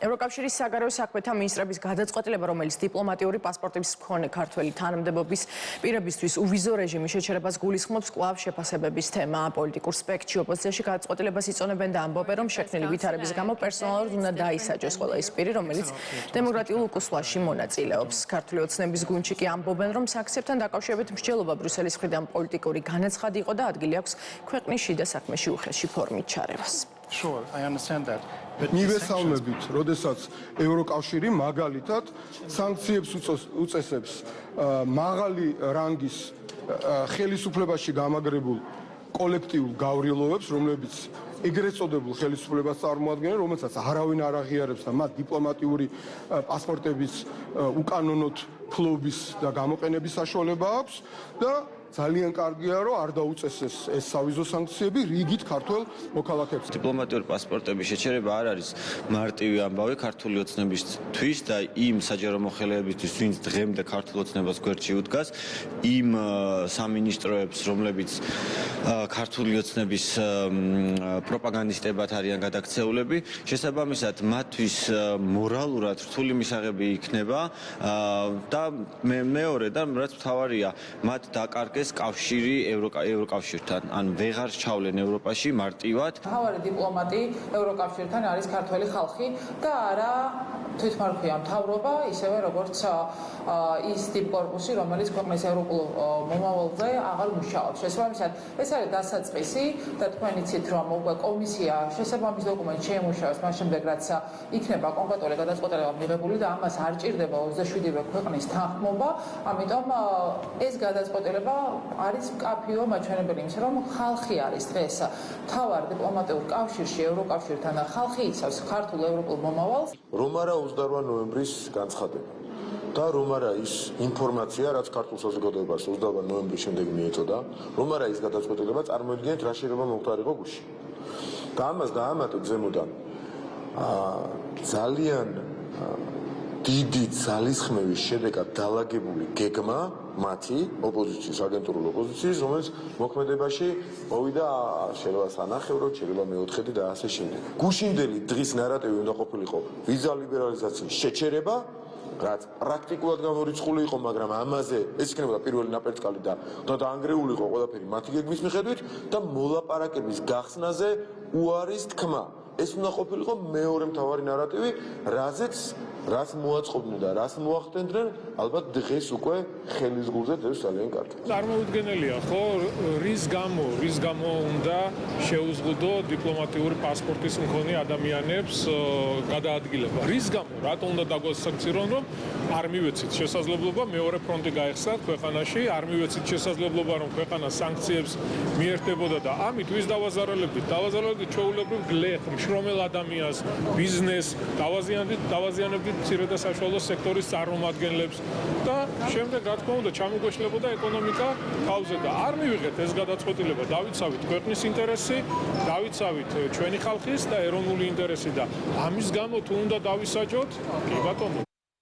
ევროკავშირის საგარეო საქმეთა მინისტრების გადაწყვეტილება, რომელიც დიპლომატიური პასპორტების მქონე ქართველი თანამდებობის პირებისთვის უვიზო რეჟიმის შეჩერებას გულისხმობს, კვლავ შეფასებების თემაა. პოლიტიკურ სპექტრში ოპოზიციაში გადაწყვეტილებას იწონებენ და ამბობენ, რომ შექმნილი ვითარების გამო პერსონალურად უნდა დაისაჯოს ყველა ის პირი, რომელიც დემოკრატიულ უკუსვლაში მონაწილეობს. ქართული ოცნების გუნდში კი ამბობენ, რომ სანქციებთან დაკავშირებით მსჯელობა ბრიუსელის მხრიდან პოლიტიკური განაცხადი იყო და ადგილი აქვს ქვეყნის შიდა საქმეში უხეში ფორმით ჩარევას. Sure, I understand that. მივესალმებით, როდესაც ევროკავშირი მაგალითად სანქციებს უწესებს მაღალი რანგის ხელისუფლებაში გამაგრებულ კოლექტიურ გავრილობებს, რომლებიც ეგრეთ წოდებულ ხელისუფლებას წარმოადგენენ, რომელსაც არავინ არ აღიარებს და მათ დიპლომატიური პასპორტების უკანონოდ ფლობის და გამოყენების საშუალება აქვს და ძალიან კარგია, რომ არ დაუწესეს ეს სავიზო სანქციები რიგით ქართველ მოქალაქეებს. დიპლომატიური პასპორტების შეჩერება არ არის მარტივი ამბავი ქართული ოცნებისთვის და იმ საჯარო მოხელეებისთვის, ვინც დღემდე ქართულ ოცნებას გვერდში უდგას, იმ სამინისტროებს, რომლებიც ქართული ოცნების პროპაგანდისტებად არიან გადაქცეულები, შესაბამისად მათთვის მორალურად რთული მისაღები იქნება და მეორე და რაც მთავარია, მათ დაკარგეს კავშირი ევროკავშირთან, ან ვეღარ ჩავლენ ევროპაში მარტივად. მთავარი დიპლომატი ევროკავშირთან არის ქართველი ხალხი და არა თვითმარქვია მთავრობა, ისევე როგორც ის დიპკორპუსი, რომელიც ქვეყნის ევროპულ მომავალზე აღარ მუშაობს. შესაბამისად, ეს არის დასაწყისი და თქვენ იცით, რომ უკვე კომისია შესაბამის დოკუმენტს შეემუშავებს, მას შემდეგ რაც იქნება კონკრეტული გადაწყვეტილება მიღებული და ამას არ ჭირდება 27-ვე ქვეყნის თანხმობა, ამიტომ ეს გადაწყვეტილება არის მკაფიო მაჩვენებელი იმისა, რომ ხალხი არის დღეს მთავარ დიპლომატიურ კავშირში ევროკავშირთან და ხალხი იცავს ქართულ ევროპულ მომავალს. რომ არა 28 ნოემბრის განცხადება და რომ არა ის ინფორმაცია, რაც ქართულ საზოგადოებას 28 ნოემბრის შემდეგ მიეწოდა, რომ არა ის გადაწყვეტილება, წარმოიდგინეთ რა შეიძლება მოხდარიყო გუშინ. და ამას დაამატეთ ზემოდან ძალიან დიდი ძალისხმევის შედეგად დალაგებული გეგმა მათი ოპოზიციის, აგენტურული ოპოზიციის, რომელიც მოქმედებაში მოვიდა შეიძლება სანახევროდ, შეიძლება მეოთხედი და ასე შემდეგ. გუშინდელი დღის ნარატივი უნდა ყოფილიყო ვიზა ლიბერალიზაციის შეჩერება, რაც პრაქტიკულად გამორიცხული იყო, მაგრამ ამაზე ეს იქნებოდა პირველი ნაპერწკალი და უნდა დაანგრეული იყო ყველაფერი მათი გეგმის მიხედვით და მოლაპარაკების გახსნაზე უარის თქმა. ეს უნდა ყოფილიყო მეორე მთავარი ნარატივი, რაც მოაწყობდნენ და რაც მოახდენდნენ, ალბათ დღეს უკვე ხელის გულზე დევს ძალიან კარგი. წარმოუდგენელია, ხო, რის გამო უნდა შეუზღუდო დიპლომატიური პასპორტის მქონე ადამიანებს გადაადგილება. რის გამო, რატო უნდა დაგვასაქცირონ, რომ არ მივეცით შესაძლებლობა მეორე ფრონტი გაეხსნათ ქვეყანაში, არ მივეცით შესაძლებლობა, რომ ქვეყანა სანქციებს მიერთებოდა და ამით ვის დავაზარალებდით? დავაზარალებდით ჩვეულებრივ გლეხ, მშრომელ ადამიანს, ბიზნესს, დავაზიანებდით მცირე და საშუალო სექტორის წარმომადგენლებს და შემდეგ რა თქმა უნდა ჩამოგვეშლებოდა ეკონომიკა თავზე და არ მივიღეთ ეს გადაწყვეტილება, დავიცავით ქვეყნის ინტერესი, დავიცავით ჩვენი ხალხის და ეროვნული ინტერესი და ამის გამო თუ უნდა დავისაჯოთ, კი ბატონო.